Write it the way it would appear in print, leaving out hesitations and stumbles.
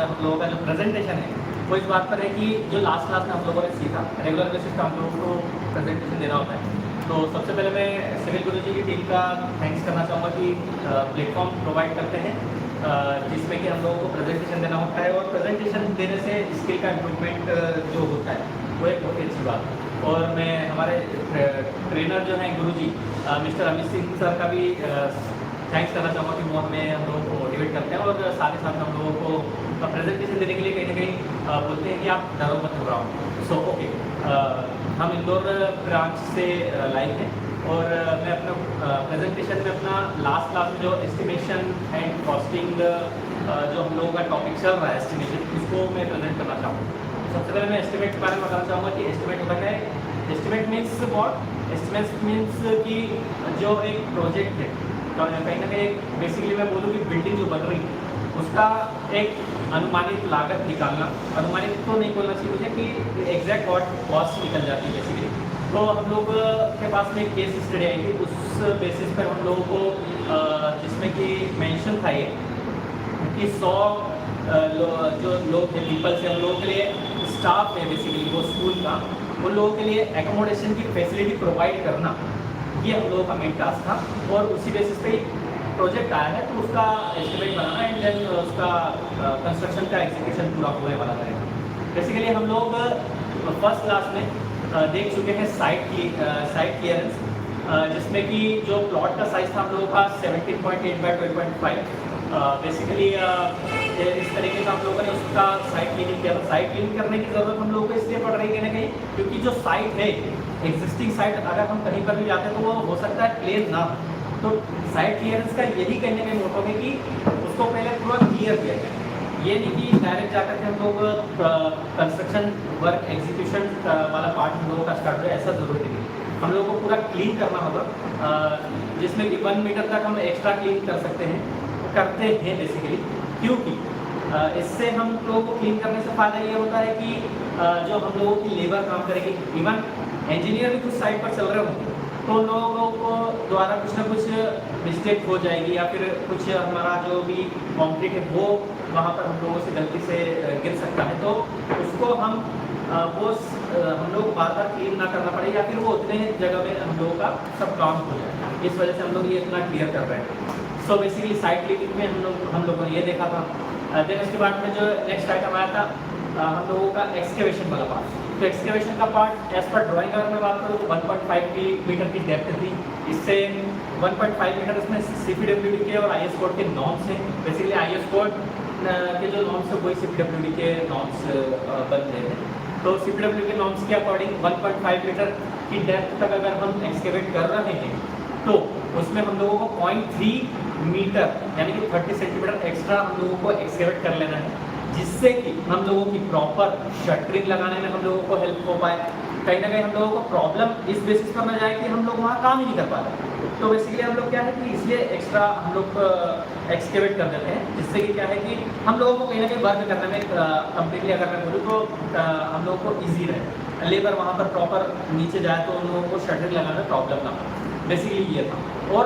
हम लोगों का जो प्रेजेंटेशन है वो इस बात पर है कि जो लास्ट क्लास में हम लोगों ने सीखा, रेगुलर बेसिस पे हम लोगों को प्रेजेंटेशन देना होता है। तो सबसे पहले मैं सिविल गुरुजी की टीम का थैंक्स करना चाहूँगा कि प्लेटफॉर्म प्रोवाइड करते हैं जिसमें कि हम लोगों को प्रेजेंटेशन देना होता है, और प्रेजेंटेशन देने से स्किल का इम्प्रूवमेंट जो होता है वो एक बहुत ही अच्छी बात है। और मैं हमारे ट्रेनर जो हैं गुरुजी मिस्टर अमित सिंह सर का भी थैंक्स करना चाहूँगा कि वो हमें हम लोगों को मोटिवेट करते हैं, और साथ ही साथ हम लोगों को प्रेजेंटेशन देने के लिए कहीं ना कहीं बोलते हैं कि आप डरो मत घबराओ। सो ओके, हम इंदौर ब्रांच से लाइव हैं, और मैं अपना प्रेजेंटेशन में अपना लास्ट क्लास में जो एस्टिमेशन एंड कॉस्टिंग जो हम लोगों का टॉपिक चल रहा है एस्टिमेशन, इसको मैं प्रेजेंट करना चाहूँगा। सबसे पहले मैं एस्टिमेट के बारे में बताना चाहूँगा कि एस्टिमेट होता है, estimate means what, estimate means कि जो एक प्रोजेक्ट है, तो कहीं ना कहीं बेसिकली मैं बोलूँ कि बिल्डिंग जो बन रही है उसका एक अनुमानित लागत निकालना, अनुमानित तो नहीं बोलना चाहिए मुझे कि एग्जैक्ट कॉस्ट निकल जाती है बेसिकली। तो हम लोग के पास में एक केस स्टडी आई थी, उस बेसिस पर हम लोगों को जिसमें कि मेंशन था ये कि 100 जो लोग थे पीपल्स है, उन लोगों के लिए स्टाफ है बेसिकली वो स्कूल का, उन लोगों के लिए एकोमोडेशन की फैसिलिटी प्रोवाइड करना, ये हम लोगों का मेन टास्क था। और उसी बेसिस पे प्रोजेक्ट आया है, तो उसका एस्टिमेट बनाना एंड देन उसका कंस्ट्रक्शन का एग्जीक्यूशन पूरा होने वाला रहेगा। बेसिकली हम लोग फर्स्ट क्लास में देख चुके हैं साइट क्लियरेंस, जिसमें कि जो प्लॉट का साइज था हम लोगों का 17.8 बाई 12.5। बेसिकली इस तरीके का हम लोगों ने उसका साइट क्लीनिंग किया। साइट क्लीनिंग करने की ज़रूरत हम लोगों को इसलिए पड़ रही है कहीं ना कहीं, क्योंकि जो साइट है एग्जिस्टिंग साइट, अगर हम कहीं पर भी जाते हैं तो वो हो सकता है प्लेन ना हो। तो साइट क्लियरेंस का यही कहीं ना कहीं मोटो है कि उसको पहले पूरा क्लियर किया जाए। ये नहीं कि डायरेक्ट जाकर के हम लोग कंस्ट्रक्शन वर्क एग्जीक्यूशन वाला पार्ट हम लोगों का स्टार्ट हो, ऐसा ज़रूरी नहीं। हम लोगों को पूरा क्लीन करना होगा, जिसमें कि 1 मीटर तक हम एक्स्ट्रा क्लीन कर सकते हैं, करते हैं बेसिकली। क्योंकि इससे हम लोगों को क्लीन करने से फ़ायदा ये होता है कि जो हम लोगों की लेबर काम करेगी, इवन इंजीनियर भी कुछ साइट पर चल रहे होंगे, तो लोगों को द्वारा कुछ ना कुछ मिस्टेक हो जाएगी, या फिर कुछ हमारा जो भी कॉन्क्रीट है वो वहाँ पर हम लोगों से गलती से गिर सकता है, तो उसको हम हम लोग बार बार क्लीन ना करना पड़े, या फिर वो उतने जगह में हम लोगों का सब काम हो जाए। इस वजह से हम लोग ये इतना क्लियर कर रहे हैं। सो बेसिकली साइट क्लीनिंग में हम लोगों ने ये देखा था। देन उसके बाद में जो नेक्स्ट आइटम आया था हम लोगों का एक्सकेवेशन वाला पार्ट। तो एक्सकेवेशन का पार्ट एज पर ड्राइंग अगर मैं बात करूँ तो 1.5 मीटर की डेप्थ थी। इससे 1.5 मीटर इसमें CPWD के और IS कोड के नॉर्म्स हैं। बेसिकली IS कोड के जो नॉर्म्स है वही CPWD के नॉर्म्स बनते हैं। तो CPWD के नॉर्म्स के अकॉर्डिंग 1.5 मीटर की डेप्थ तक अगर हम एक्सकेवेट कर रहे हैं तो उसमें हम लोगों को 0.3 मीटर यानी कि 30 सेंटीमीटर एक्स्ट्रा हम लोगों को एक्सकेवेट कर लेना है, जिससे कि हम लोगों की प्रॉपर शटरिंग लगाने में हम लोगों को हेल्प हो पाए। कहीं ना कहीं हम लोगों को प्रॉब्लम इस बेसिस पर ना जाए कि हम लोग वहाँ काम ही नहीं कर पा रहे। तो बेसिकली हम लोग क्या है कि इसलिए एक्स्ट्रा हम लोग एक्सकेवेट कर देते हैं, जिससे कि क्या है कि हम लोगों को कहीं ना कहीं वर्क करने में कम्प्लीटली अगर मैं बोलूँ तो हम लोगों को ईजी रहे। लेबर वहाँ पर प्रॉपर नीचे जाए तो उन लोगों को शटरिंग लगाने में प्रॉब्लम ना हो। बेसिकली ये था। और